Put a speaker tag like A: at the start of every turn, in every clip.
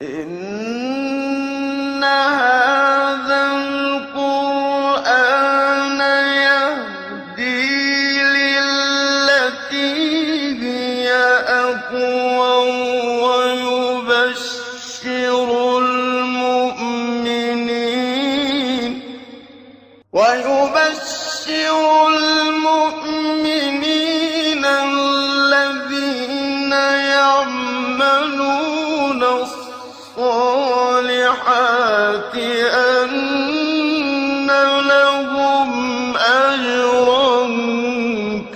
A: إن هذا القرآن يهدي للتي هي أقوم ويبشر المؤمنين الذين يعملون الصالحات أن لهم أجرا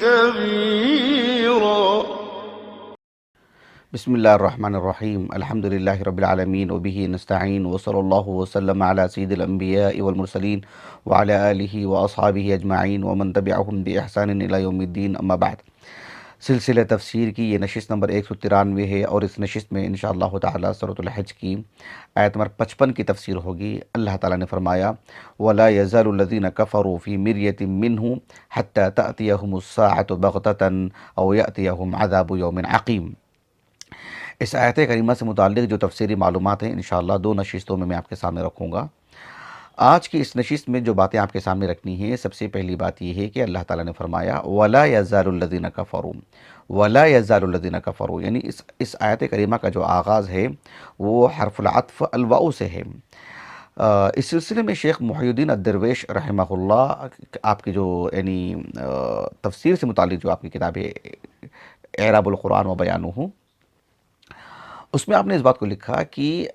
A: كبيرا.
B: بسم اللہ الرحمن الرحیم الحمد للہ رب العالمین وبہ نستعین وصلی اللہ وسلم علی سید الانبیاء والمرسلین وعلی آلہ واصحابہ اجمعین ومن تبعہم بإحسان الی یوم الدین اما بعد. سلسلہ تفسیر کی یہ نشست نمبر 193 ہے اور اس نشست میں انشاءاللہ تعالی سورۃ الحج کی آیت نمبر 55 کی تفسیر ہوگی. اللہ تعالیٰ نے فرمایا وَلَا يَزَالُ الَّذِينَ كَفَرُوا فِي مِرْيَةٍ مِّنْهُ حَتَّى تَأْتِيَهُمُ السَّاعَةُ بَغْتَةً أَوْ يَأْتِيَهُمْ عَذَابُ يَوْمٍ عَقِيمٍ. اس آیت کریمہ سے متعلق جو تفسیری معلومات ہیں انشاءاللہ 2 نشستوں میں آپ کے سامنے رکھوں گا. آج کی اس نشست میں جو باتیں آپ کے سامنے رکھنی ہیں، سب سے پہلی بات یہ ہے کہ اللہ تعالیٰ نے فرمایا وَلَا يَزَالُ الَّذِينَ كَفَرُوا. وَلَا يَزَالُ الَّذِينَ كَفَرُوا یعنی اس آیت کریمہ کا جو آغاز ہے وہ حرف العطف الواؤ سے ہے. اس سلسلے میں شیخ محی الدین الدرویش رحمہ اللہ آپ کی جو یعنی تفسیر سے متعلق جو آپ کی کتاب ہے اعراب القرآن و بیانہ، اس میں آپ نے اس بات کو لکھا کہ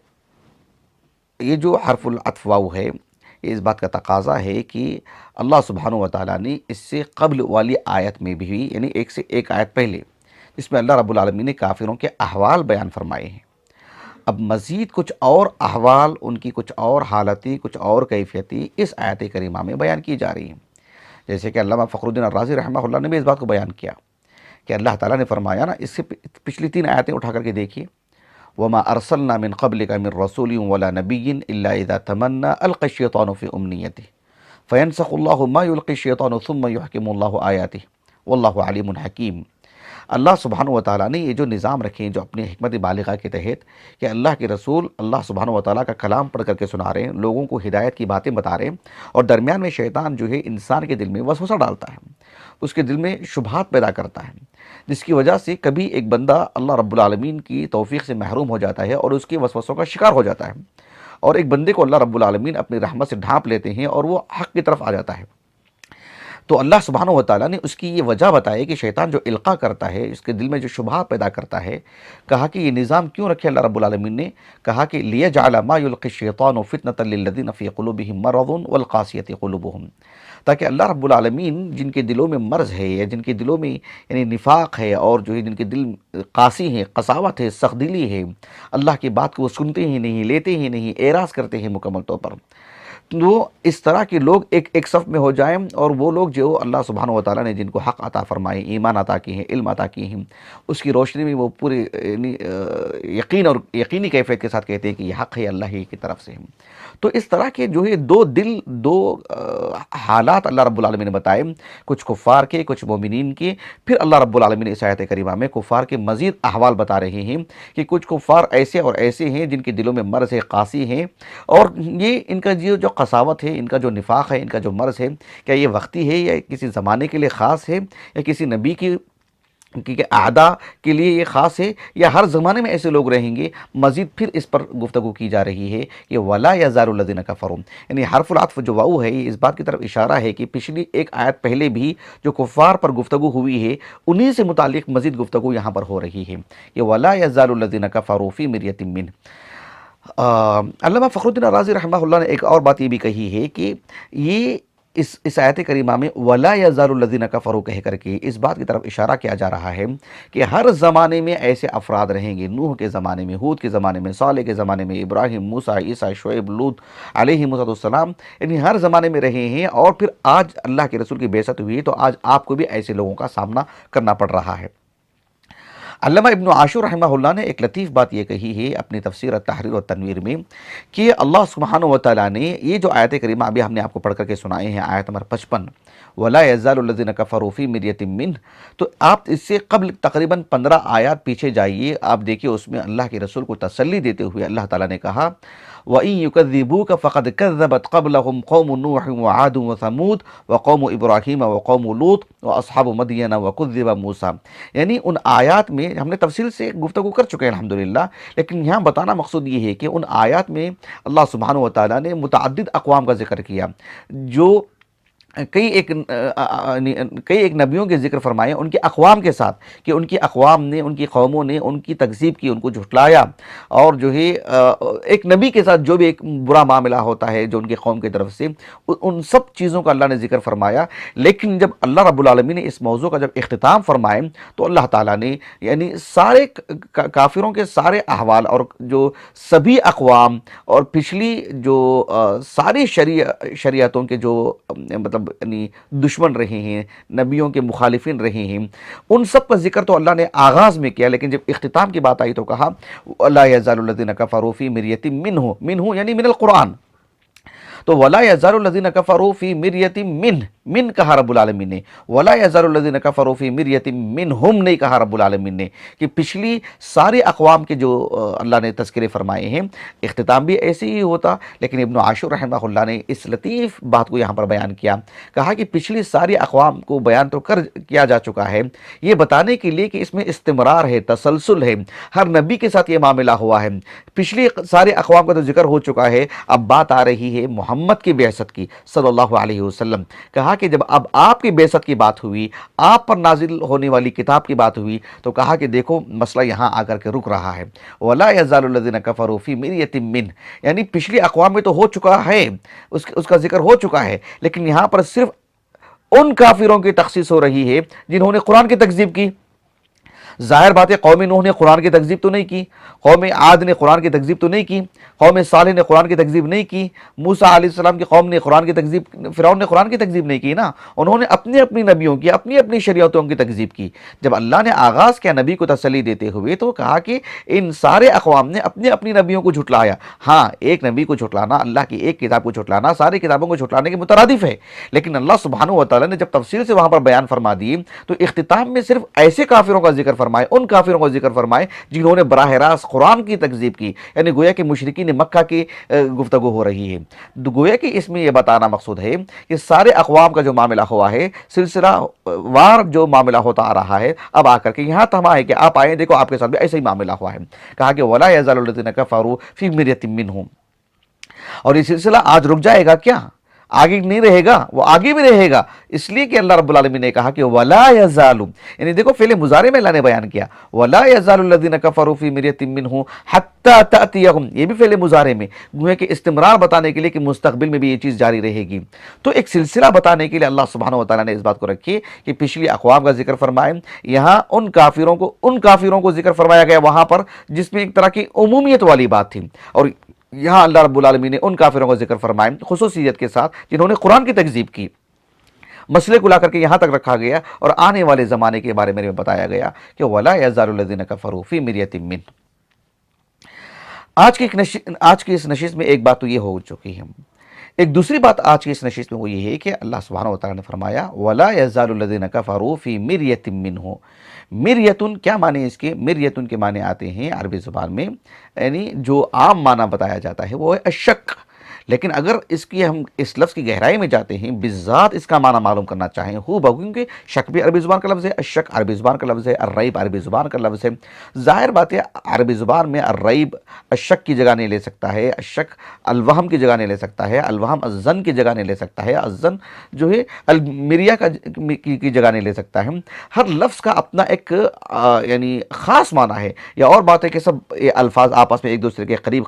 B: یہ جو حرف العطف واو ہے یہ اس بات کا تقاضا ہے کہ اللہ سبحانہ و تعالیٰ نے اس سے قبل والی آیت میں بھی یعنی ایک سے ایک آیت پہلے جس میں اللہ رب العالمین نے کافروں کے احوال بیان فرمائے ہیں، اب مزید کچھ اور احوال، ان کی کچھ اور حالتیں، کچھ اور کیفیتیں اس آیت کریمہ میں بیان کی جا رہی ہیں. جیسے کہ علامہ فخر الدین الرازی رحمہ اللہ نے بھی اس بات کو بیان کیا کہ اللہ تعالیٰ نے فرمایا نا، اس سے پچھلی 3 آیتیں اٹھا کر کے دیکھیے وَمَا أَرْسَلْنَا مِن قَبْلِكَ مِن رَسُولٍ وَلَا نَبِيٍّ إِلَّا إِذَا تَمَنَّى أَلْقَى الشَّيْطَانُ فِي أُمْنِيَّتِهِ فَيَنْسَخُ اللَّهُ مَا يُلْقِي الشَّيْطَانُ ثُمَّ يُحْكِمُ اللَّهُ آيَاتِهِ وَاللَّهُ عَلِيمٌ حَكِيمٌ. اللہ سبحانہ و تعالیٰ نے یہ جو نظام رکھے ہیں جو اپنی حکمت بالغہ کے تحت کہ اللہ کے رسول اللہ سبحانہ و تعالیٰ کا کلام پڑھ کر کے سنا رہے ہیں، لوگوں کو ہدایت کی باتیں بتا رہے ہیں، اور درمیان میں شیطان جو ہے انسان کے دل میں وسوسہ ڈالتا ہے، اس کے دل میں شبہات پیدا کرتا ہے، جس کی وجہ سے کبھی ایک بندہ اللہ رب العالمین کی توفیق سے محروم ہو جاتا ہے اور اس کے وسوسوں کا شکار ہو جاتا ہے، اور ایک بندے کو اللہ رب العالمین اپنی رحمت سے ڈھانپ لیتے ہیں اور وہ حق کی طرف آ جاتا ہے. تو اللہ سبحانہ و تعالیٰ نے اس کی یہ وجہ بتائی کہ شیطان جو القاء کرتا ہے، اس کے دل میں جو شبہات پیدا کرتا ہے، کہا کہ یہ نظام کیوں رکھے اللہ رب العالمین نے؟ کہا کہ لِيَجْعَلَ مَا يُلْقِي الشَّيْطَانُ فِتْنَةً لِلَّذِينَ فِي قُلُوبِهِم مَرَضٌ وَالْقَاسِيَةِ قُلُوبُهُم، تاکہ اللہ رب العالمین جن کے دلوں میں مرض ہے یا جن کے دلوں میں یعنی نفاق ہے اور جو ہے جن کے دل قاسی ہیں، قساوت ہے، سخت دلی ہے، اللہ کی بات کو وہ سنتے ہی نہیں، لیتے ہی نہیں، اعراض کرتے ہیں مکمل طور پر، تو اس طرح کے لوگ ایک صف میں ہو جائیں، اور وہ لوگ جو اللہ سبحانہ و تعالیٰ نے جن کو حق عطا فرمائے، ایمان عطا کیے ہیں، علم عطا کیے ہیں، اس کی روشنی میں وہ پورے یقین اور یقینی کیفیت کے ساتھ کہتے ہیں کہ یہ حق ہے، اللہ ہی کی طرف سے. تو اس طرح کے جو ہے 2 حالات اللہ رب العالمین نے بتائے، کچھ کفار کے، کچھ مومنین کے. پھر اللہ رب العالمین اس آیت کریمہ میں کفار کے مزید احوال بتا رہے ہیں کہ کچھ کفار ایسے اور ایسے ہیں جن کے دلوں میں مرض ہے، قاسی ہیں، اور یہ ان کا جو قساوت ہے، ان کا جو نفاق ہے، ان کا جو مرض ہے، کیا یہ وقتی ہے یا کسی زمانے کے لیے خاص ہے، یا کسی نبی کی اعداء کے لیے یہ خاص ہے، یا ہر زمانے میں ایسے لوگ رہیں گے؟ مزید پھر اس پر گفتگو کی جا رہی ہے کہ وَلَا يَزَالُ الَّذِينَ كَفَرُوا، یعنی حرف العطف جو واو ہے یہ اس بات کی طرف اشارہ ہے کہ پچھلی ایک آیت پہلے بھی جو کفار پر گفتگو ہوئی ہے انہی سے متعلق مزید گفتگو یہاں پر ہو رہی ہے کہ وَلَا يَزَالُ الَّذِينَ كَفَرُوا فِي مِرْيَةٍ مِّنْهُ. علامہ فخر الدین الرازی رحمہ اللہ نے ایک اور بات یہ بھی کہی ہے کہ یہ اس آیت کریمہ میں وَلَا يَزَالُ الَّذِينَ كَفَرُوا کہہ کر کے اس بات کی طرف اشارہ کیا جا رہا ہے کہ ہر زمانے میں ایسے افراد رہیں گے، نوح کے زمانے میں، ہود کے زمانے میں، صالح کے زمانے میں، ابراہیم، موسیٰ، عیسیٰ، شعیب، لوط علیہ السلام، یعنی ہر زمانے میں رہے ہیں، اور پھر آج اللہ کے رسول کی بعثت ہوئی ہے تو آج آپ کو بھی ایسے لوگوں کا سامنا کرنا پڑ رہا ہے. علامہ ابن عاشور رحمہ اللہ نے ایک لطیف بات یہ کہی ہے اپنی تفسیر التحریر والتنویر میں کہ اللہ سبحانہ و تعالیٰ نے یہ جو آیت کریمہ ابھی ہم نے آپ کو پڑھ کر کے سنائے ہیں، آیت نمبر 55، وَلَا يَزَالُ الَّذِينَ كَفَرُوا فِي مِرْيَةٍ مِّنْهُ، تو آپ اس سے قبل تقریباً 15 آیات پیچھے جائیے، آپ دیکھیے اس میں اللہ کے رسول کو تسلی دیتے ہوئے اللہ تعالیٰ نے کہا وَإِن يُكَذِّبُوكَ فَقَدْ كَذَّبَتْ قَبْلَهُمْ قَوْمُ نُوحٍ وَعَادٌ وَثَمُودُ وَقَوْمُ إِبْرَاهِيمَ وَقَوْمُ لُوطٍ وَأَصْحَابُ مَدْيَنَ وَكُذِّبَ مُوسَىٰ، یعنی ان آیات میں ہم نے تفصیل سے گفتگو کر چکے ہیں الحمدللہ، لیکن یہاں بتانا مقصود یہ ہے کہ ان آیات میں اللہ سبحانہ و تعالیٰ نے متعدد اقوام کا ذکر کیا جو کئی ایک نبیوں کے ذکر فرمائے ان کے اقوام کے ساتھ، کہ ان کی اقوام نے، ان کی قوموں نے ان کی تکذیب کی، ان کو جھٹلایا، اور جو ہے ایک نبی کے ساتھ جو بھی ایک برا معاملہ ہوتا ہے جو ان کی قوم کی طرف سے، ان سب چیزوں کا اللہ نے ذکر فرمایا۔ لیکن جب اللہ رب العالمین نے اس موضوع کا جب اختتام فرمائے تو اللہ تعالیٰ نے یعنی سارے کافروں کے سارے احوال اور جو سبھی اقوام اور پچھلی جو ساری شریعتوں کے جو مطلب یعنی دشمن رہے ہیں، نبیوں کے مخالفین رہے ہیں، ان سب کا ذکر تو اللہ نے آغاز میں کیا، لیکن جب اختتام کی بات آئی تو کہا وَلَا يَزَالُ الَّذِينَ كَفَرُوا فِي مِرْيَةٍ مِّنْهُ یعنی من القرآن، تو وَلَا يَزَالُ الَّذِينَ كَفَرُوا فِي مِرْيَةٍ مِّنْهُ، من کہا رب العالمین نے، وَلَا يَزَالُ الَّذِينَ كَفَرُوا فِي مِرْيَةٍ مِّنْهُمْ نہیں کہا رب العالمین نے، کہ پچھلی سارے اقوام کے جو اللہ نے تذکرے فرمائے ہیں اختتام بھی ایسے ہی ہوتا، لیکن ابن عاشور رحمہ اللہ نے اس لطیف بات کو یہاں پر بیان کیا، کہا کہ پچھلی ساری اقوام کو بیان تو کیا جا چکا ہے، یہ بتانے کے لیے کہ اس میں استمرار ہے، تسلسل ہے، ہر نبی کے ساتھ یہ معاملہ ہوا ہے، پچھلی سارے اقوام کا تو ذکر ہو چکا ہے، اب بات آ رہی ہے محمد کی بعثت کی صلی اللہ علیہ وسلم۔ کہا کہ جب اب آپ کی بعثت کی بات ہوئی، آپ پر نازل ہونے والی کتاب کی بات ہوئی، تو کہا کہ دیکھو مسئلہ یہاں آ کر کے رک رہا ہے، وَلَا يَزَالُ الَّذِينَ كَفَرُوا فِي مِرْيَةٍ مِّنْهُ، یعنی پچھلی اقوام میں تو ہو چکا ہے، اس کا ذکر ہو چکا ہے، لیکن یہاں پر صرف ان کافروں کی تخصیص ہو رہی ہے جنہوں نے قرآن کی تکذیب کی۔ ظاہر بات ہے قوم نوح نے قرآن کی تکذیب تو نہیں کی، قوم عاد نے قرآن کی تکذیب تو نہیں کی، قوم صالح نے قرآن کی تکذیب نہیں کی، موسیٰ علیہ السلام کی قوم نے قرآن کی تکذیب، فرعون نے قرآن کی تکذیب نہیں کی نا، انہوں نے اپنی اپنی نبیوں کی، اپنی اپنی شریعتوں کی تکذیب کی۔ جب اللہ نے آغاز کیا نبی کو تسلی دیتے ہوئے تو کہا کہ ان سارے اقوام نے اپنی اپنی نبیوں کو جھٹلایا۔ ہاں، ایک نبی کو جھٹلانا، اللہ کی ایک کتاب کو جھٹلانا ساری کتابوں کو جھٹلانے کے مترادف ہے، لیکن اللہ سبحانہ و تعالیٰ نے جب تفصیل سے وہاں پر بیان فرما دی تو اختتام میں صرف ایسے کافروں کا ذکر فرمائے، ان کافروں کا ذکر فرمائے جنہوں نے براہ راست قرآن کی تکذیب کی، یعنی گویا کہ مشرکین مکہ کی گفتگو ہو رہی ہے۔ گویا کہ اس میں یہ بتانا مقصود ہے کہ سارے اقوام کا جو معاملہ ہوا ہے، سلسلہ وار جو معاملہ ہوتا آ رہا ہے، اب آ کر کے یہاں تھما ہے کہ آپ آئیں دیکھو آپ کے ساتھ بھی ایسا ہی معاملہ ہوا ہے۔ کہا کہ وَلَا يَزَالُ الَّذِينَ كَفَرُوا فِي مِرْيَةٍ مِّنْهُ، اور یہ سلسلہ آج رک جائے گا کیا؟ آگے نہیں رہے گا، وہ آگے بھی رہے گا، اس لیے کہ اللہ رب العالمین نے کہا کہ وَلَا يَزَالُ، یعنی دیکھو فعل مضارع میں اللہ نے بیان کیا وَلَا يَزَالُ الَّذِينَ كَفَرُوا فِي مِرْيَةٍ مِّنْهُ حَتَّى تَأْتِيَهُمْ، یہ بھی فعل مضارع میں، گویا کہ استمرار بتانے کے لیے کہ مستقبل میں بھی یہ چیز جاری رہے گی۔ تو ایک سلسلہ بتانے کے لیے اللہ سبحانہ و تعالیٰ نے اس بات کو رکھی کہ پچھلی اقوام کا ذکر فرمائے، یہاں ان کافروں کو ذکر فرمایا گیا وہاں پر جس میں ایک طرح کی عمومیت والی بات تھی، اور یہاں اللہ رب العالمین نے ان کافروں کا ذکر فرمائے خصوصیت کے ساتھ جنہوں نے قرآن کی تکذیب کی۔ مسئلے کو لا کر کے یہاں تک رکھا گیا اور آنے والے زمانے کے بارے میں بتایا گیا کہ وَلَا يَزَالُ الَّذِينَ كَفَرُوا فِي مِرْيَةٍ مِّنْهُ۔ آج کی اس نشست میں ایک بات تو یہ ہو چکی ہے، ایک دوسری بات آج کی اس نشست میں وہ یہ ہے کہ اللہ سبحانہ و تعالیٰ نے فرمایا وَلَا يَزَالُ الَّذِينَ كَفَرُوا فِي مِرْيَةٍ مِّنْهُ۔ مریتن کیا معنی اس کے؟ مریتن کے معنی آتے ہیں عربی زبان میں، یعنی جو عام معنی بتایا جاتا ہے وہ ہے الشک، لیکن اگر اس کی ہم اس لفظ کی گہرائی میں جاتے ہیں، بالذات اس کا معنی معلوم کرنا چاہیں کیونکہ شک بھی عربی زبان کا لفظ ہے، الشک عربی زبان کا لفظ ہے، الریب عربی زبان کا لفظ ہے۔ ظاہر بات ہے عربی زبان میں الریب الشک کی جگہ نہیں لے سکتا ہے، الشک الوہم کی جگہ نہیں لے سکتا ہے، الوہم الظن کی جگہ نہیں لے سکتا ہے، الظن جو ہے المریہ کی جگہ نہیں لے سکتا ہے۔ ہر لفظ کا اپنا ایک یعنی خاص معنی ہے، یا اور بات ہے کہ سب یہ الفاظ آپس میں ایک دوسرے کے قریب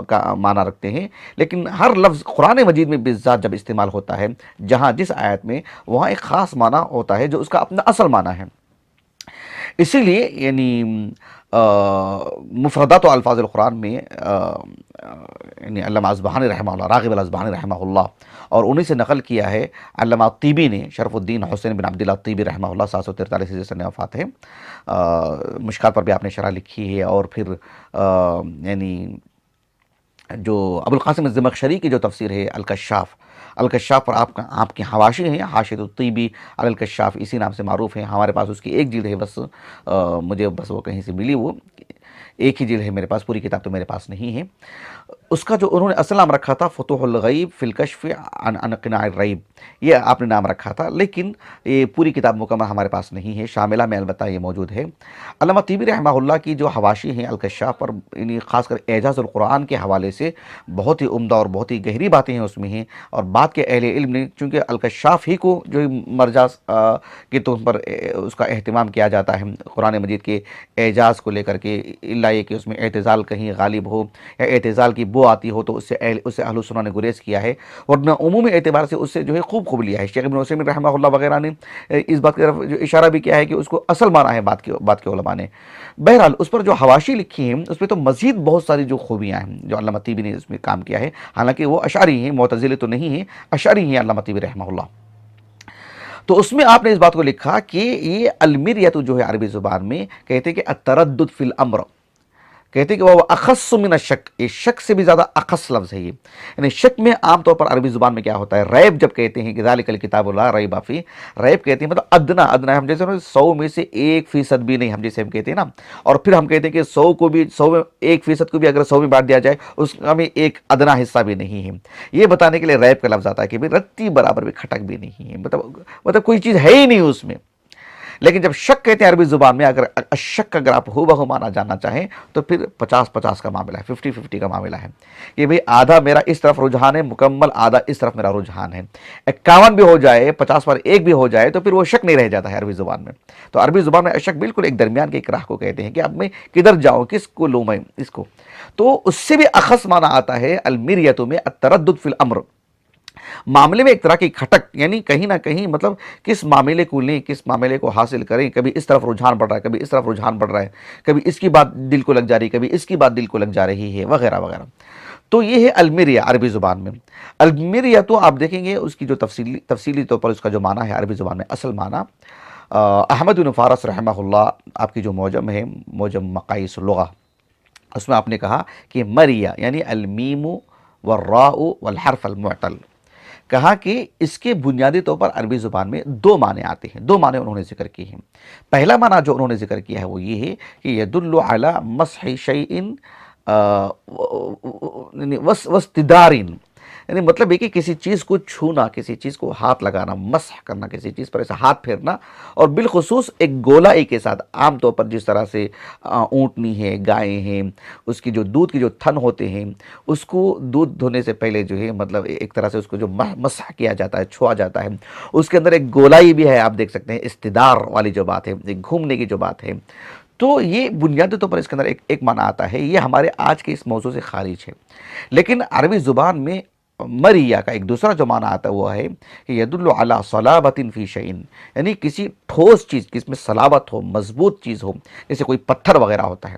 B: کا معنی رکھتے ہیں، لیکن ہر لفظ قرآن مجید میں بالذات جب استعمال ہوتا ہے جہاں جس آیت میں وہاں ایک خاص معنی ہوتا ہے جو اس کا اپنا اصل معنی ہے۔ اسی لیے یعنی مفردات و الفاظ القرآن میں یعنی علامہ اصبہانی رحمہ اللہ، راغب الاصبہانی رحمہ اللہ، اور انہی سے نقل کیا ہے علامہ طیبی نے، شرف الدین حسین بن عبداللہ طیبی رحمہ اللہ، 743 ہجری سن وفات ہے۔ مشکات پر بھی آپ نے شرح لکھی ہے، اور پھر یعنی جو ابو القاسم الزمخشری کی جو تفسیر ہے الکشاف، الکشاف پر آپ کے حواشی ہیں، حاشیۃ الطیبی علی الکشاف، اسی نام سے معروف ہیں۔ ہمارے پاس اس کی ایک جلد ہے بس، مجھے بس وہ کہیں سے ملی، وہ ایک ہی جلد ہے میرے پاس، پوری کتاب تو میرے پاس نہیں ہے۔ اس کا جو انہوں نے اصل نام رکھا تھا فتوح الغیب فی الکشف عن انقناع الریب، یہ آپ نے نام رکھا تھا، لیکن یہ پوری کتاب مکمل ہمارے پاس نہیں ہے، شاملہ میں البتہ یہ موجود ہے۔ علامہ طیبی رحمہ اللہ کی جو حواشی ہیں الکشاف پر، یعنی خاص کر اعجاز القرآن کے حوالے سے بہت ہی عمدہ اور بہت ہی گہری باتیں ہیں اس میں ہیں، اور بعد کے اہل علم نے چونکہ الکشاف ہی کو جو مرجع کے طور پر اس کا اہتمام کیا جاتا ہے قرآن مجید کے اعجاز کو لے کر کے، الا یہ کہ اس میں اعتزال کہیں غالب ہو یا اعتزال کی بو آتی ہو تو اس سے اہل السنہ نے گریز کیا ہے، ورنہ عمومی اعتبار سے اس سے جو ہے خوب لیا ہے۔ شیخ ابن عثیمین رحمہ اللہ وغیرہ نے اس بات کی طرف جو اشارہ بھی کیا ہے کہ اس کو اصل مانا ہے بات کے علماء نے۔ بہرحال اس پر جو حواشی لکھی ہیں اس پہ تو مزید بہت ساری جو خوبیاں ہیں جو علامہ طیبی نے اس میں کام کیا ہے، حالانکہ وہ اشعری ہیں، معتزلے تو نہیں ہیں، اشعری ہیں علامہ طیبی رحمہ اللہ۔ تو اس میں آپ نے اس بات کو لکھا کہ یہ المیریت جو ہے عربی زبان میں کہتے ہیں کہ التردد فی الامر، کہتے ہیں کہ وہ اخص من الشک، یہ شک سے بھی زیادہ اخص لفظ ہے یہ، یعنی شک میں عام طور پر عربی زبان میں کیا ہوتا ہے، ریب جب کہتے ہیں کہ ذالک الکتاب لا ریب فیہ، ریب کہتے ہیں مطلب ادنا ہم جیسے 100 میں سے 1% بھی نہیں، ہم جیسے ہم کہتے ہیں نا، اور پھر ہم کہتے ہیں کہ 100 میں 1% کو بھی اگر 100 میں بانٹ دیا جائے اس کا میں ایک ادنا حصہ بھی نہیں ہے، یہ بتانے کے لیے ریب کا لفظ آتا ہے کہ بھی رتی برابر بھی کھٹک بھی نہیں ہے، مطلب کوئی چیز ہے ہی نہیں اس میں۔ لیکن جب شک کہتے ہیں عربی زبان میں، اگر شک اگر آپ ہو بہو مانا جاننا چاہیں تو پھر 50-50 کا معاملہ ہے، 50-50 کا معاملہ ہے کہ بھئی آدھا میرا اس طرف رجحان ہے مکمل، آدھا اس طرف میرا رجحان ہے۔ 51 بھی ہو جائے، 50 پر 1 بھی ہو جائے تو پھر وہ شک نہیں رہ جاتا ہے عربی زبان میں۔ تو عربی زبان میں شک بالکل ایک درمیان کے ایک راہ کو کہتے ہیں کہ اب میں کدھر جاؤں، کس کو لوں میں اس کو، تو اس سے بھی اخص معنی آتا ہے المیریت میں التردد فی الامر، معاملے میں ایک طرح کی کھٹک، یعنی کہیں نہ کہیں مطلب کس معاملے کو لیں، کس معاملے کو حاصل کریں، کبھی اس طرف رجحان بڑھ رہا ہے، کبھی اس طرف رجحان بڑھ رہا ہے، کبھی اس کی بات دل کو لگ جا رہی ہے، کبھی اس کی بات دل کو لگ جا رہی ہے، وغیرہ وغیرہ۔ تو یہ ہے المیریہ عربی زبان میں۔ المیریہ تو آپ دیکھیں گے اس کی جو تفصیلی طور پر اس کا جو معنی ہے عربی زبان میں، اصل معنی احمد بن فارس رحمہ اللہ آپ کی جو موجم ہے، موجم مقایس اللغہ، اس میں آپ نے کہا کہ مریہ یعنی المیم والراء والحرف المعتل، کہا کہ اس کے بنیادی طور پر عربی زبان میں 2 معنی آتے ہیں، 2 معنی انہوں نے ذکر کیے ہیں۔ پہلا معنی جو انہوں نے ذکر کیا ہے وہ یہ ہے کہ یدل علی مسح شیء واستدار، یعنی مطلب ہے کہ کسی چیز کو چھونا، کسی چیز کو ہاتھ لگانا، مسح کرنا، کسی چیز پر ایسا ہاتھ پھیرنا، اور بالخصوص ایک گولائی کے ساتھ، عام طور پر جس طرح سے اونٹنی ہے، گائیں ہیں، اس کی جو دودھ کے جو تھن ہوتے ہیں اس کو دودھ دھونے سے پہلے جو ہے مطلب ایک طرح سے اس کو جو مسح کیا جاتا ہے، چھوا جاتا ہے، اس کے اندر ایک گولائی بھی ہے، آپ دیکھ سکتے ہیں استدار والی جو بات ہے، ایک گھومنے کی جو بات ہے۔ تو یہ بنیادی طور پر اس کے اندر ایک معنی آتا ہے، یہ ہمارے آج کے اس موضوع سے خارج ہے۔ لیکن عربی زبان میں مریہ کا ایک دوسرا جو معنی آتا ہے وہ ہے کہ یدل علی صلابۃ فی شیء، یعنی کسی ٹھوس چیز، جس میں صلابت ہو، مضبوط چیز ہو، جیسے کوئی پتھر وغیرہ ہوتا ہے۔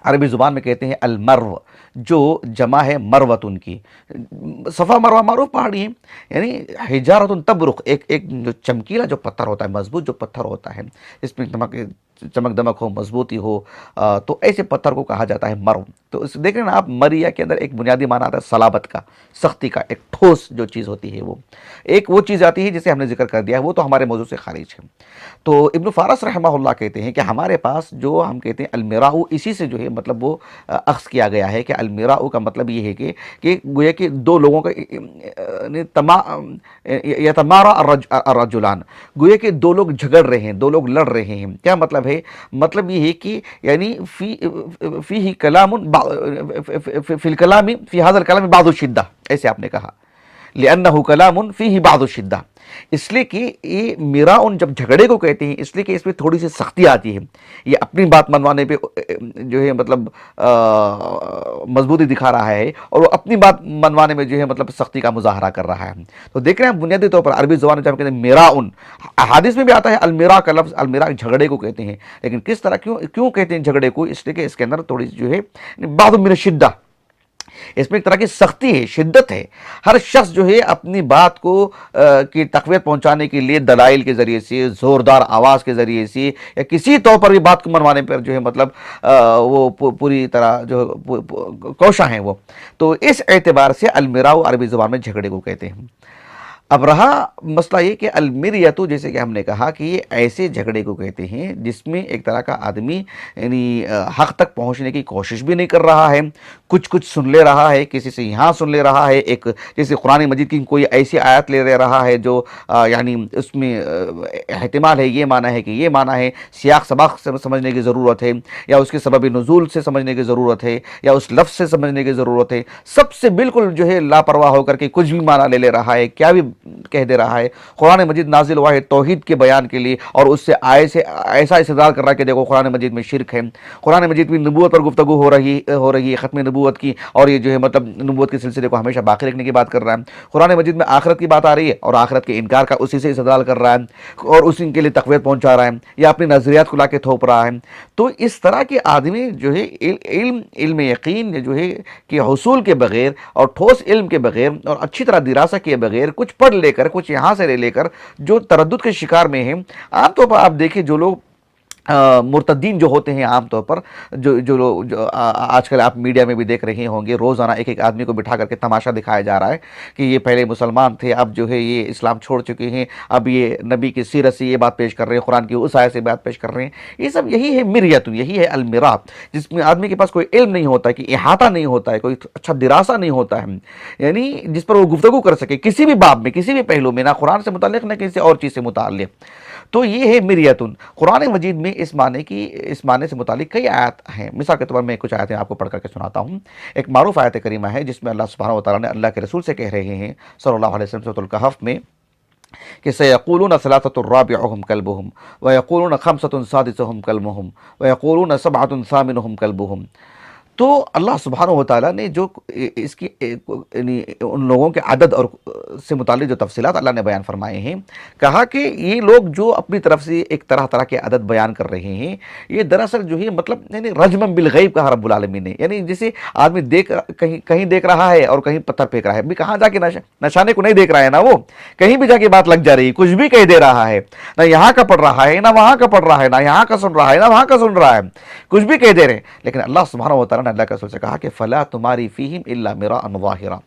B: عربی زبان میں کہتے ہیں المرو، جو جمع ہے مروتن کی، صفا مروہ معروف پہاڑی ہیں، یعنی حجارۃ تبرق، ایک جو چمکیلا جو پتھر ہوتا ہے، مضبوط جو پتھر ہوتا ہے، اس میں چمک دمک ہو، مضبوطی ہو، تو ایسے پتھر کو کہا جاتا ہے مرو۔ تو اس دیکھ رہے ہیں نا آپ، مریہ کے اندر ایک بنیادی معنی آتا ہے صلابت کا، سختی کا، ایک ٹھوس جو چیز ہوتی ہے وہ ایک وہ چیز آتی ہے جسے ہم نے ذکر کر دیا ہے، وہ تو ہمارے موضوع سے خارج ہے۔ تو ابن فارس رحمہ اللہ کہتے ہیں کہ ہمارے پاس جو ہم کہتے ہیں المیراء، اسی سے جو ہے مطلب وہ اخذ کیا گیا ہے کہ المیراء کا مطلب یہ ہے کہ گویا کہ 2 لوگوں کا یتمارا الرجلان، گویا کہ 2 لوگ جھگڑ رہے ہیں، 2 لوگ لڑ رہے ہیں۔ کیا مطلب ہے؟ مطلب یہ ہے کہ یعنی فی کلام فی الکلام فی ھذا الکلام بعض الشدہ، ایسے آپ نے کہا، لأنه کلام فیہ بعض الشدہ، اس لیے کہ یہ میراؤن جب جھگڑے کو کہتے ہیں اس لیے کہ اس میں تھوڑی سی سختی آتی ہے، یہ اپنی بات منوانے پہ جو ہے مطلب مضبوطی دکھا رہا ہے، اور وہ اپنی بات منوانے میں جو ہے مطلب سختی کا مظاہرہ کر رہا ہے۔ تو دیکھ رہے ہیں بنیادی طور پر عربی زبان میں جب کہتے ہیں میراؤن، احادیث میں بھی آتا ہے المیرا کا لفظ، المیرا جھگڑے کو کہتے ہیں، لیکن کس طرح کیوں کہتے ہیں جھگڑے کو؟ اس لیے کہ اس کے اندر تھوڑی جو ہے بعض من الشدہ، اس میں ایک طرح کی سختی ہے، شدت ہے۔ ہر شخص جو ہے اپنی بات کو کی تقویت پہنچانے کے لیے دلائل کے ذریعے سے، زوردار آواز کے ذریعے سے، یا کسی طور پر بھی بات کو منوانے پر جو ہے مطلب وہ پوری طرح جو کوشاں ہیں وہ۔ تو اس اعتبار سے المیراء عربی زبان میں جھگڑے کو کہتے ہیں۔ اب رہا مسئلہ یہ کہ المیریتو، جیسے کہ ہم نے کہا کہ یہ ایسے جھگڑے کو کہتے ہیں جس میں ایک طرح کا آدمی یعنی حق تک پہنچنے کی کوشش بھی نہیں کر رہا ہے، کچھ سن لے رہا ہے، کسی سے یہاں سن لے رہا ہے، ایک جیسے قرآن مجید کی کوئی ایسی آیت لے رہا ہے جو یعنی اس میں احتمال ہے، یہ معنی ہے کہ یہ معنی ہے، سیاق سباق سے سمجھنے کی ضرورت ہے، یا اس کے سبب نزول سے سمجھنے کی ضرورت ہے، یا اس لفظ سے سمجھنے کی ضرورت ہے، سب سے بالکل جو ہے لاپرواہ ہو کر کے کچھ بھی معنی لے رہا ہے، کیا بھی کہہ دے رہا ہے۔ قرآن مجید نازل ہوا ہے توحید کے بیان کے لیے، اور اس سے ایسا استدلال کر رہا ہے کہ دیکھو قرآن مجید میں شرک ہے، قرآن مجید میں نبوت پر گفتگو ہو رہی ہے، ختم نبوت کی، اور یہ جو ہے مطلب نبوت کے سلسلے کو ہمیشہ باقی رکھنے کی بات کر رہا ہے۔ قرآن مجید میں آخرت کی بات آ رہی ہے اور آخرت کے انکار کا اسی سے استدلال کر رہا ہے، اور اسی کے لیے تقویت پہنچا رہا ہے، یا اپنی نظریات کو لا کے تھوپ رہا ہے۔ تو اس طرح کے آدمی جو ہے علم یقین جو ہے کہ حصول کے بغیر اور ٹھوس علم کے بغیر اور اچھی طرح دراسہ کیے بغیر کچھ پڑھ لے کر، کچھ یہاں سے لے کر جو تردد کے شکار میں ہیں، عام طور پر آپ دیکھیں جو لوگ مرتدین جو ہوتے ہیں، عام طور پر جو لوگ آج کل آپ میڈیا میں بھی دیکھ رہے ہوں گے، روزانہ ایک آدمی کو بٹھا کر کے تماشا دکھایا جا رہا ہے کہ یہ پہلے مسلمان تھے، اب جو ہے یہ اسلام چھوڑ چکے ہیں، اب یہ نبی کی سیرت سے یہ بات پیش کر رہے ہیں، قرآن کی اس آیت سے بات پیش کر رہے ہیں۔ یہ سب یہی ہے مریت، یہی ہے المیرا، جس میں آدمی کے پاس کوئی علم نہیں ہوتا ہے، کہ احاطہ نہیں ہوتا ہے، کوئی اچھا دراسہ نہیں ہوتا ہے، یعنی جس پر وہ گفتگو کر سکے کسی بھی باب میں، کسی بھی پہلو میں، نہ قرآن سے متعلق نہ کسی اور چیز سے متعلق۔ تو یہ ہے مریتن۔ قرآن مجید میں اس معنی سے متعلق کئی آیات ہیں۔ مثال کے طور پر میں کچھ آیتیں آپ کو پڑھ کر کے سناتا ہوں۔ ایک معروف آیت کریمہ ہے جس میں اللہ سبحانہ وتعالیٰ نے اللہ کے رسول سے کہہ رہے ہیں صلی اللہ علیہ وسلم سورۃ الکہف میں کہ سَيَقُولُونَ ثَلَاثَةٌ رَابِعُهُمْ كَلْبُهُمْ وَيَقُولُونَ خَمْسَةٌ سَادِسُهُمْ كَلْبُهُمْ وَيَقُولُونَ سَبْعَةٌ ثَامِنُهُمْ كَلْبُهُمْ۔ تو اللہ سبحانہ وتعالیٰ نے جو اس کی یعنی ان لوگوں کے عدد اور سے متعلق جو تفصیلات اللہ نے بیان فرمائے ہیں، کہا کہ یہ لوگ جو اپنی طرف سے ایک طرح کے عدد بیان کر رہے ہیں، یہ دراصل جو ہے مطلب یعنی رجما بالغیب کہا رب العالمین نے، یعنی جسے آدمی کہیں دیکھ رہا ہے اور کہیں پتھر پھینک رہا ہے، بھی کہاں جا کے نشانے کو نہیں دیکھ رہا ہے نا، وہ کہیں بھی جا کے بات لگ جا رہی ہے، کچھ بھی کہہ دے رہا ہے، نہ یہاں کا پڑھ رہا ہے، نہ وہاں کا پڑھ رہا ہے، نہ یہاں کا سن رہا ہے، نہ وہاں کا سن رہا ہے، کچھ بھی کہہ دے رہے ہیں۔ لیکن اللہ سبحانہ وتعالیٰ نے اللہ کے رسول سے کہا کہ فلا تماری فیہم الا مراء ظاہرا،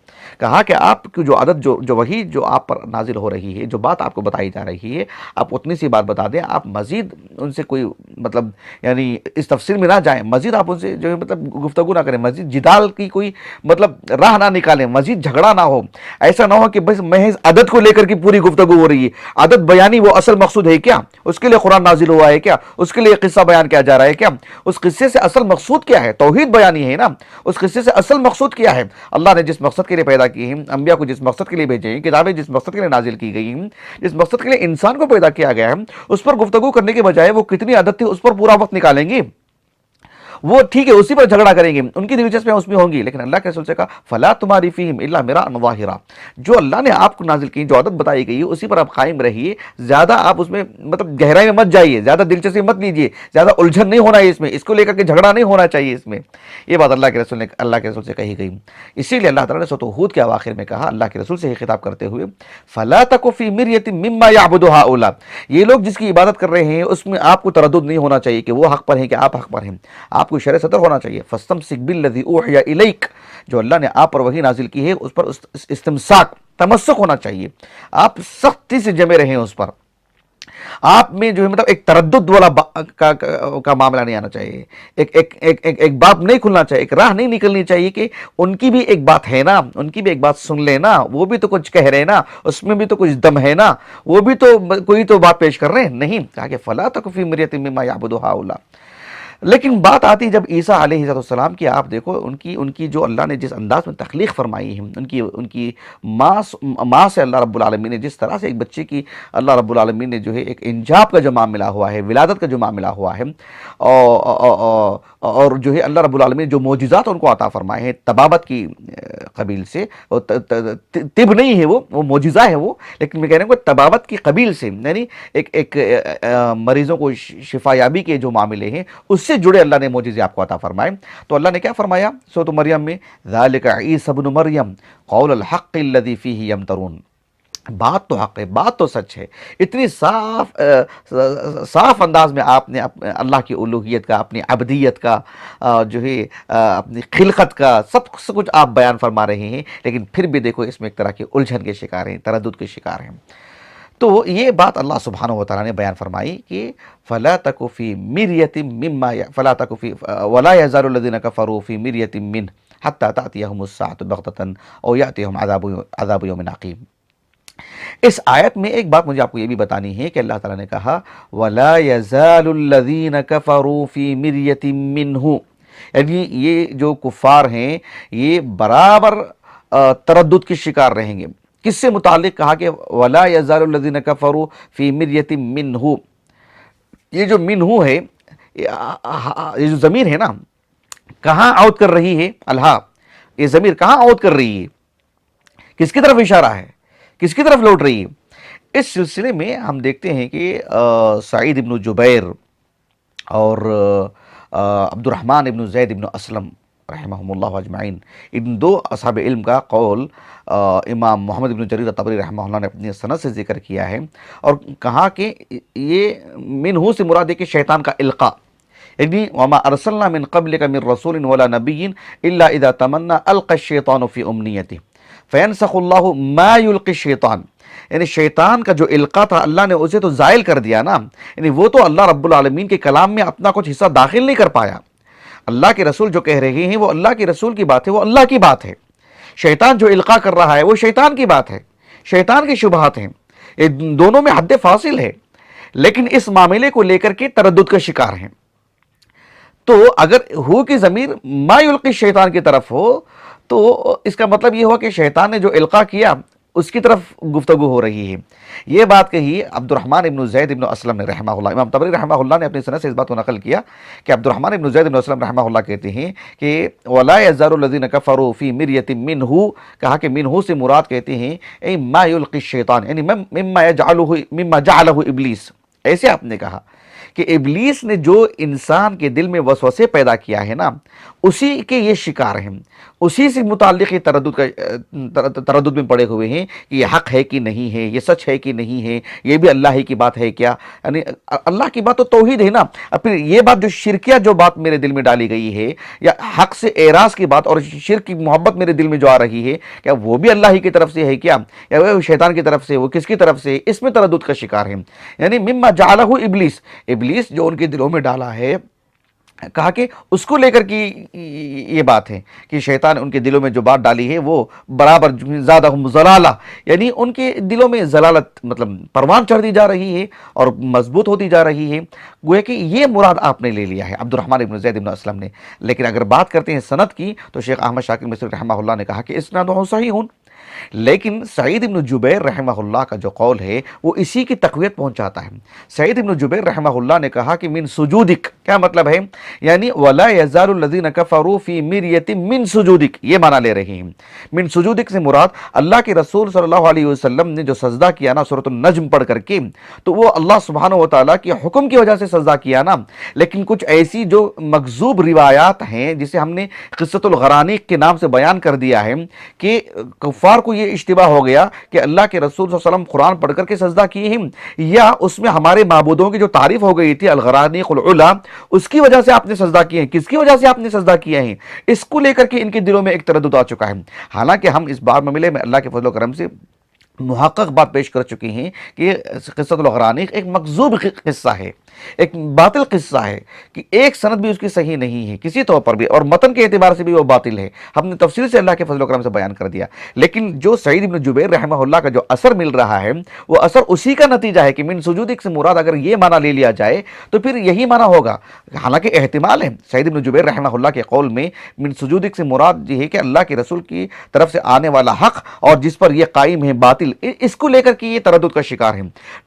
B: کہا کہ آپ کی جو عدد جو وحی جو آپ پر نازل ہو رہی ہے، جو بات آپ کو بتائی جا رہی ہے، آپ اتنی سی بات بتا دیں، آپ مزید ان سے کوئی مطلب یعنی اس تفصیل میں نہ جائیں، مزید آپ ان سے جو ہے مطلب گفتگو نہ کریں، مزید جدال کی کوئی مطلب راہ نہ نکالیں، مزید جھگڑا نہ ہو، ایسا نہ ہو کہ بس محض عدد کو لے کر کی پوری گفتگو ہو رہی ہے۔ عدد بیانی وہ اصل مقصود ہے کیا؟ اس کے لیے قرآن نازل ہوا ہے کیا؟ اس کے لیے قصہ بیان کیا جا رہا ہے کیا؟ اس قصے سے اصل مقصود کیا ہے؟ توحید بیانی ہے نا، اس قصے سے اصل مقصود کیا ہے؟ اللہ نے جس مقصد کے لیے پیدا کی ہیں، انبیاء کو جس مقصد کے لیے بھیجے ہیں، کتابیں جس مقصد کے لیے نازل کی گئی ہیں، جس مقصد کے لیے انسان کو پیدا کیا گیا ہے، اس پر گفتگو کرنے کے بجائے وہ کتنی عدد تھی اس پر پورا وقت نکالیں گے، وہ ٹھیک ہے اسی پر جھگڑا کریں گے، ان کی دلچسپیاں اس میں ہوں گی، لیکن اللہ کے رسول سے کہا فلا تماری فیہم الا مراء ظاہرا، جو اللہ نے آپ کو نازل کی، جو عادت بتائی گئی ہے اسی پر آپ قائم رہیے، زیادہ آپ اس میں مطلب گہرائی میں مت جائیے، زیادہ دلچسپی مت لیجیے، زیادہ الجھن نہیں ہونا ہے اس میں، اس کو لے کر کے جھگڑا نہیں ہونا چاہیے اس میں۔ یہ بات اللہ کے رسول سے کہی گئی، اسی لیے اللہ تعالیٰ نے سورۃ ہود کے اواخر میں کہا اللہ کے رسول سے ہی خطاب کرتے ہوئے فلا تک فی مریۃ مما یعبد ہؤلاء، یہ لوگ جس کی عبادت کر رہے ہیں اس میں آپ کو تردد نہیں ہونا چاہیے کہ وہ حق پر ہیں کہ آپ حق پر ہیں، آپ کو شرع صدر ہونا چاہیے۔ فاستمسک بالذی اوحی الیک، جو اللہ نے آپ پر وحی نازل کی ہے اس پر استمساک تمسک ہونا چاہیے، آپ سختی سے جمے رہیں اس پر، آپ میں جو ہے مطلب ایک تردد والا کا معاملہ نہیں آنا چاہیے، ایک باب نہیں کھلنا چاہیے، ایک راہ نہیں نکلنی چاہیے کہ ان کی بھی ایک بات ہے نا، ان کی بھی ایک بات سن لینا، وہ بھی تو کچھ کہہ رہے نا، اس میں بھی تو کچھ دم ہے نا، وہ بھی تو کوئی تو بات پیش کر رہے ہیں، نہیں، کہا کہ فلا تک فی مریۃ مما یعبد ہؤلاء۔ لیکن بات آتی جب عیسیٰ علیہ السلام کی، آپ دیکھو ان کی جو اللہ نے جس انداز میں تخلیق فرمائی ہے، ان کی ماں سے اللہ رب العالمین نے جس طرح سے ایک بچے کی اللہ رب العالمین نے جو ہے ایک انجاب کا جو معاملہ ہوا ہے، ولادت کا جو معاملہ ہوا ہے، اور جو ہے اللہ رب العالمین نے جو معجزات ان کو عطا فرمائے ہیں طبابت کی قبیل سے، طب نہیں ہے وہ معجزہ ہے وہ، لیکن میں کہہ رہا ہوں کہ طبابت کی قبیل سے، یعنی ایک مریضوں کو شفا یابی کے جو معاملے ہیں اس سے جڑے اللہ نے معجزے آپ کو عطا فرمائے۔ تو اللہ نے کیا فرمایا سورۃ مریم میں، ذالک عیسی ابن مریم قول الحق الذی فیہ یمترون، بات تو حق ہے، بات تو سچ ہے۔ اتنی صاف انداز میں آپ نے اللہ کی الوہیت کا، اپنی عبدیت کا، جو ہے اپنی خلقت کا سب کچھ آپ بیان فرما رہے ہیں، لیکن پھر بھی دیکھو اس میں ایک طرح کے الجھن کے شکار ہیں، تردد کے شکار ہیں۔ تو یہ بات اللہ سبحانہ و تعالیٰ نے بیان فرمائی کہ فَلَا تَكُ فِي مِرْيَةٍ مِّمَّا فَلَا تَكُ فِي وَلَا يَزَالُ الَّذِينَ كَفَرُوا فِي مِرْيَةٍ مِّنْهُ حَتَّى تَأْتِيَهُمُ السَّاعَةُ بَغْتَةً أَوْ يَأْتِيَهُمْ عَذَابُ يَوْمٍ عَقِيمٍ۔ اس آیت میں ایک بات مجھے آپ کو یہ بھی بتانی ہے کہ اللہ تعالیٰ نے کہا وَلَا يَزَالُ الَّذِينَ كَفَرُوا فِي مِرْيَةٍ مِّنْهُ، یعنی یہ جو کفار ہیں یہ برابر تردد کے شکار رہیں گے۔ کس سے متعلق کہا کہ وَلَا يَزَالُ الَّذِينَ كَفَرُوا فِي مِرْيَةٍ مِّنْهُ، یہ جو منہو ہے، یہ جو ضمیر ہے نا، کہاں عود کر رہی ہے؟ الہا، یہ ضمیر کہاں عود کر رہی ہے؟ کس کی طرف اشارہ ہے؟ کس کی طرف لوٹ رہی ہے؟ اس سلسلے میں ہم دیکھتے ہیں کہ سعید ابن جبیر اور عبد الرحمن ابن زید ابن اسلم رحمہم اللہ اجمعین، ان دو اصحاب علم کا قول امام محمد ابن جریر طبری رحمہ اللہ نے اپنی سند سے ذکر کیا ہے، اور کہا کہ یہ منہو سے مراد ہے کہ شیطان کا القاء، یعنی وَمَا أَرْسَلْنَا مِن قَبْلِكَ مِن رَّسُولٍ وَلَا نَبِيٍّ إِلَّا إِذَا تَمَنَّى أَلْقَى الشَّيْطَانُ فِي أُمْنِيَّتِهِ فَيَنْسَخُ اللَّهُ مَا يُلْقِي الشَّيْطَانُ، یعنی شیطان کا جو القاء تھا اللہ نے اسے تو زائل کر دیا نا، یعنی وہ تو اللہ رب العالمین کے کلام میں اپنا کچھ حصہ داخل نہیں کر پایا۔ اللہ کے رسول جو کہہ رہے ہیں وہ اللہ کے رسول کی بات ہے، وہ اللہ کی بات ہے۔ شیطان جو القاء کر رہا ہے وہ شیطان کی بات ہے، شیطان کی شبہات ہیں، یہ دونوں میں حد فاصل ہے، لیکن اس معاملے کو لے کر کے تردد کا شکار ہیں۔ تو اگر ہو کی ضمیر ما یلقی شیطان کی طرف ہو تو اس کا مطلب یہ ہوا کہ شیطان نے جو القاء کیا اس کی طرف گفتگو ہو رہی ہے۔ یہ بات کہی عبد الرحمن ابن زید ابن اسلم نے رحمہ اللہ، امام طبری رحمہ اللہ نے اپنی سند سے اس بات کو نقل کیا کہ عبد الرحمن ابن زید ابن اسلم رحمہ اللہ کہتے ہیں کہ وَلَا يَزَالُ الَّذِينَ كَفَرُوا فِي مِرْيَةٍ مِّنْهُ، کہا کہ منہو سے مراد کہتے ہیں اے ما یلقی الشیطان، یعنی مما جعلہ ابلیس، ایسے آپ نے کہا کہ ابلیس نے جو انسان کے دل میں وسوسے پیدا کیا ہے نا اسی کے یہ شکار ہیں، اسی سے متعلق یہ تردد میں پڑے ہوئے ہیں کہ یہ حق ہے کہ نہیں ہے، یہ سچ ہے کہ نہیں ہے، یہ بھی اللہ ہی کی بات ہے کیا، یعنی اللہ کی بات تو توحید ہے نا، اب پھر یہ بات جو شرکیہ جو بات میرے دل میں ڈالی گئی ہے یا حق سے اعراض کی بات اور شرک کی محبت میرے دل میں جو آ رہی ہے، کیا وہ بھی اللہ ہی کی طرف سے ہے کیا، یا وہ شیطان کی طرف سے، وہ کس کی طرف سے؟ اس میں تردد کا شکار ہے، یعنی مما جعلہ ابلیس جو ان کے دلوں میں ڈالا ہے، کہا کہ اس کو لے کر کی یہ بات ہے کہ شیطان ان کے دلوں میں جو بات ڈالی ہے وہ برابر زادہم ضلالہ، یعنی ان کے دلوں میں ضلالت مطلب پروان چڑھتی جا رہی ہے اور مضبوط ہوتی جا رہی ہے، گویا کہ یہ مراد آپ نے لے لیا ہے عبد الرحمن ابن زید ابن اسلم نے۔ لیکن اگر بات کرتے ہیں سند کی تو شیخ احمد شاکر مصری رحمہ اللہ نے کہا کہ اسنادہ صحیح، لیکن سعید ابن جبیر رحمہ اللہ کا جو قول ہے وہ اسی کی تقویت پہنچاتا ہے۔ سعید ابن جبیر رحمہ اللہ نے کہا کہ من سجودک، کیا مطلب ہے؟ یعنی وَلَا يَزَالُ الَّذِينَ كَفَرُوا فِي مِرْيَةٍ مِّن سُجُودِك، یہ معنی لے رہے ہیں۔ من سجودک سے مراد اللہ کے رسول صلی اللہ علیہ وسلم نے جو سجدہ کیا نا سورۃ النجم پڑھ کر کے، تو وہ اللہ سبحانہ و تعالیٰ کے حکم کی وجہ سے سجدہ کیا نا، لیکن کچھ ایسی جو مکذوب روایات ہیں جسے ہم نے قصۃ الغرانیق کے نام سے بیان کر دیا ہے کہ کفار کو یہ اشتباہ ہو گیا کہ اللہ کے رسول صلی اللہ علیہ وسلم قرآن پڑھ کر کے سجدہ کیے ہیں، یا اس میں ہمارے معبودوں کی جو تعریف ہو گئی تھی الغرانیق العلا، اس کی وجہ سے آپ نے سجدہ کیے ہیں، کس کی وجہ سے آپ نے سجدہ کیا ہے، اس کو لے کر کے ان کے دلوں میں ایک تردد آ چکا ہے۔ حالانکہ ہم اس بار میں ملے میں اللہ کے فضل و کرم سے محقق بات پیش کر چکے ہیں کہ قصۃ الغرانیق ایک مکذوب قصہ ہے، ایک باطل قصہ ہے کہ ایک سند بھی اس کی صحیح نہیں ہے کسی طور پر بھی، اور متن کے اعتبار سے بھی وہ باطل ہے، ہم نے تفصیل سے اللہ کے فضل و کرم سے بیان کر دیا۔ لیکن جو سعید بن جبیر رحمہ اللہ کا جو اثر مل رہا ہے وہ اثر اسی کا نتیجہ ہے کہ من سجودک سے مراد اگر یہ معنی لے لیا جائے تو پھر یہی معنی ہوگا۔ حالانکہ احتمال ہے سعید بن جبیر رحمہ اللہ کے قول میں من سجودک سے مراد یہ ہے کہ اللہ کے رسول کی طرف سے آنے والا حق اور جس پر یہ قائم ہے باطل، اس کو لے کر کے یہ تردد کا شکار ہے،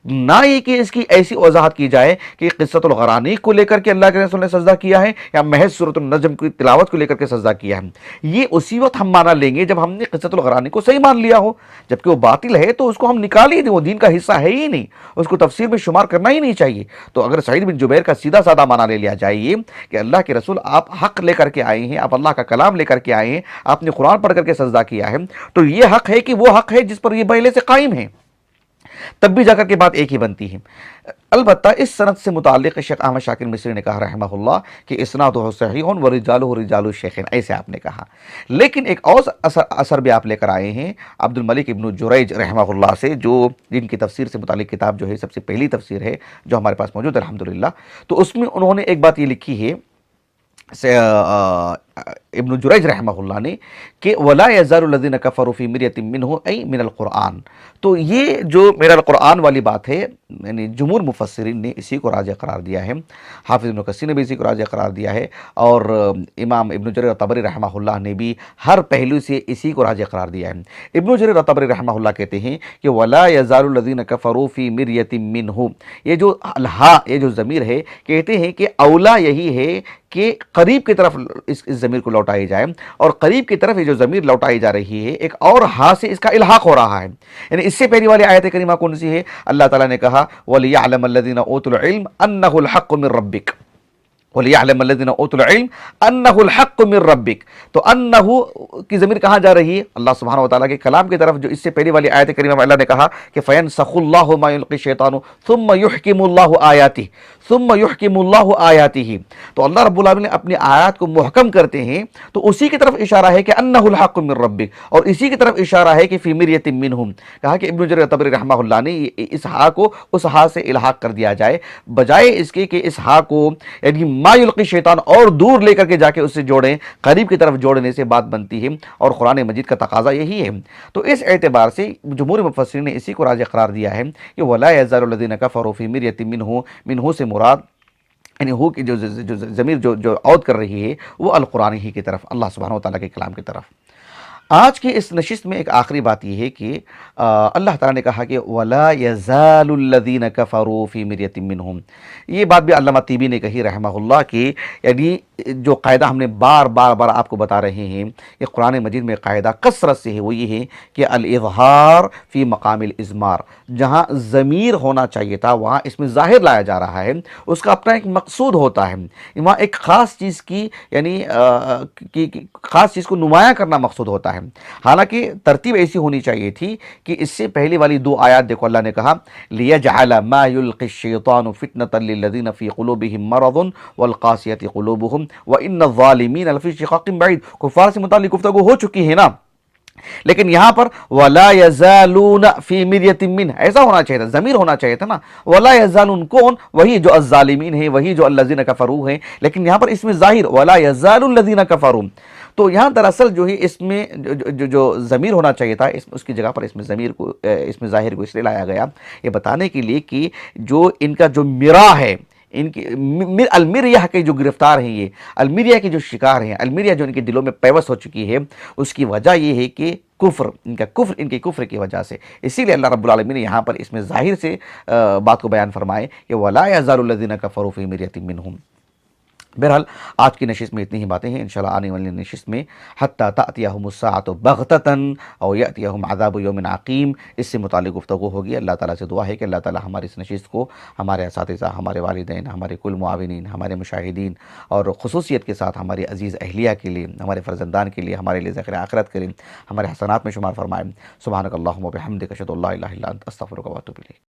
B: نہ یہ کہ اس کی ایسی وضاحت کی جائے کہ قصۃ الغرانی کو لے کر کے اللہ کے رسول نے سجدہ کیا ہے یا محض سورۃ النجم کی تلاوت کو لے کر کے سجدہ کیا ہے۔ یہ اسی وقت ہم مانا لیں گے جب ہم نے قصۃ الغرانی کو صحیح مان لیا ہو، جبکہ وہ باطل ہے تو اس کو ہم نکال ہی دیں، وہ دین کا حصہ ہے ہی نہیں، اس کو تفسیر میں شمار کرنا ہی نہیں چاہیے۔ تو اگر سعید بن جبیر کا سیدھا سادہ معنی لے لیا جائے یہ کہ اللہ کے رسول آپ حق لے کر کے آئے ہیں، آپ اللہ کا کلام لے کر کے آئے ہیں، آپ نے قرآن پڑھ کر کے سجدہ کیا ہے، تو یہ حق ہے کہ وہ حق ہے جس پر یہ پہلے سے قائم ہے، تب بھی جا کر کے بات ایک ہی بنتی ہے۔ البتہ اس سند سے متعلق شیخ احمد شاکر مصری نے کہا رحمہ اللہ کہ اسنادہ صحیح ورجالہ رجال الشیخین، ایسے آپ نے کہا۔ لیکن ایک اور اثر بھی آپ لے کر آئے ہیں عبد الملک ابن جریج رحمہ اللہ سے، جو جن کی تفسیر سے متعلق کتاب جو ہے سب سے پہلی تفسیر ہے جو ہمارے پاس موجود ہے الحمدللہ، تو اس میں انہوں نے ایک بات یہ لکھی ہے ابن جریج رحمہ اللہ نے کہ وَلَا يَزَالُ الَّذِينَ كَفَرُوا فِي مِرْيَةٍ مِّنْهُ أي من القرآن، تو یہ جو من القرآن والی بات ہے یعنی جمہور مفسرین نے اسی کو راجح قرار دیا ہے، حافظ ابن کثیر نے بھی اسی کو راجح قرار دیا ہے، اور امام ابن جریر طبری رحمہ اللہ نے بھی ہر پہلو سے اسی کو راجح قرار دیا ہے۔ ابن جریر طبری رحمہ اللہ کہتے ہیں کہ وَلَا يَزَالُ الَّذِينَ كَفَرُوا فِي مِرْيَةٍ مِّنْهُ، یہ جو الہا، یہ جو ضمیر ہے، کہتے ہیں کہ اولا یہی ہے کہ قریب کی طرف اس ضمیر کو لوٹائی جائے، اور قریب کی طرف یہ جو ضمیر لوٹائی جا رہی ہے ایک اور ہا سے اس کا الحاق ہو رہا ہے۔ یعنی اس سے پہلی والی آیت کریمہ کون سی ہے؟ اللہ تعالیٰ نے کہا وَلِيَعْلَمَ الَّذِينَ أُوتُوا الْعِلْمَ أَنَّهُ الْحَقُّ مِنْ رَبِّكَ، وَلِيَعْلَمَ الَّذِينَ أُوتُوا الْعِلْمَ أَنَّهُ الْحَقُّ مِنْ رَبِّكَ، تو انہو کی ضمیر کہاں جا رہی ہے؟ اللہ سبحانہ وتعالیٰ کے کلام کی طرف، جو اس سے پہلی والی آیت کریمہ میں اللہ نے کہا کہ فَيَنْسَخُ اللَّهُ مَا يُلْقِي الشَّيْطَانُ ثُمَّ يُحْكِمُ اللَّهُ آيَاتِهِ ثُمَّ يُحْكِمُ اللَّهُ آيَاتِهِ، تو اللہ رب العالمین نے اپنی آیات کو محکم کرتے ہیں، تو اسی کی طرف اشارہ ہے کہ انہ الحق من ربک، اور اسی کی طرف اشارہ ہے کہ فی مریۃ منہم، کہا کہ ابن جریر طبری رحمہ اللہ نے اس ہا کو اس ہا سے الحاق کر دیا جائے، بجائے اس کے کہ اس ہا کو یعنی ما یلقی شیطان اور دور لے کر کے جا کے اس سے جوڑیں، قریب کی طرف جوڑنے سے بات بنتی ہے، اور قرآن مجید کا تقاضا یہی ہے۔ تو اس اعتبار سے جمہور مفسرین نے اسی کو راجح قرار دیا ہے کہ وَلَا يَزَالُ الَّذِينَ كَفَرُوا فِي مِرْيَةٍ مِّنْهُ سے مراد یعنی ہو کی جو ضمیر جو عود کر رہی ہے وہ القرآن ہی کی طرف، اللہ سبحانہ وتعالیٰ کے کلام کی طرف۔ آج کی اس نشست میں ایک آخری بات یہ ہے کہ اللہ تعالیٰ نے کہا کہ وَلَا يَزَالُ الَّذِينَ كَفَرُوا فِي مِرْيَةٍ مِّنْهُمْ، یہ بات بھی علامہ طیبی نے کہی رحمہ اللہ کہ یعنی جو قاعدہ ہم نے بار بار آپ کو بتا رہے ہیں کہ قرآن مجید میں قاعدہ کثرت سے ہے، وہ یہ ہے کہ الاظہار فی مقام الاضمار، جہاں ضمیر ہونا چاہیے تھا وہاں اس میں ظاہر لایا جا رہا ہے، اس کا اپنا ایک مقصود ہوتا ہے، وہاں ایک خاص چیز کی یعنی خاص چیز کو نمایاں کرنا مقصود ہوتا ہے۔ حالانکہ ترتیب ایسی ہونی چاہیے تھی کہ اس سے پہلی والی دو آیات دیکھو، اللہ نے کہا لِيَجْعَلَ مَا يُلْقِي الشَّيْطَانُ فِتْنَةً لِّلَّذِينَ فِي قُلُوبِهِم مَّرَضٌ وَالْقَاسِيَةِ قُلُوبُهُمْ وَإِنَّ الظَّالِمِينَ لَفِي شِقَاقٍ بَعِيدٍ، کفار سے متعلق گفتگو ہو چکی ہے نا، لیکن یہاں پر وَلَا يَزَالُونَ فِي مِرْيَةٍ مِّنْهُ ایسا ہونا چاہیے تھا، ضمیر ہونا چاہیے تھا نا، وَلَا يَزَالُونَ کون؟ وہی جو الظالمین ہیں، وہی جو الذین کفروا ہیں، لیکن یہاں پر اس میں ظاہر وَلَا يَزَالُ الَّذِينَ كَفَرُوا، تو یہاں دراصل جو ہے اس میں جو ضمیر ہونا چاہیے تھا اس کی جگہ پر اس میں ضمیر کو اس میں ظاہر کو اس لیے لایا گیا یہ بتانے کے لیے کہ جو ان کا جو مرا ہے، ان کی المیریہ کے جو گرفتار ہیں، یہ المیریہ کے جو شکار ہیں، المیریہ جو ان کے دلوں میں پیوست ہو چکی ہے، اس کی وجہ یہ ہے کہ کفر، ان کے کفر کی وجہ سے، اسی لیے اللہ رب العالمین نے یہاں پر اس میں ظاہر سے بات کو بیان فرمائے کہ وَلَا يَزَالُ الَّذِينَ كَفَرُوا فِي مِرْيَةٍ مِّنْهُمْ۔ بہرحال آج کی نشست میں اتنی ہی باتیں ہیں، انشاءاللہ آنے والی نشست میں حتیٰ تأتیہم الساعۃ بغتۃ او یأتیہم عذاب یوم عقیم، اس سے متعلق گفتگو ہوگی۔ اللہ تعالیٰ سے دعا ہے کہ اللہ تعالیٰ ہماری اس نشست کو ہمارے اساتذہ، ہمارے والدین، ہمارے کل معاونین، ہمارے مشاہدین اور خصوصیت کے ساتھ ہماری عزیز اہلیہ کے لیے، ہمارے فرزندان کے لیے، ہمارے لیے ذخیرہ آخرت کریں، ہمارے حسنات میں شمار فرمائیں۔ سبحانک اللہم و بحمدک، اشہد ان لا الہ الا انت، استغفرک و اتوب الیک۔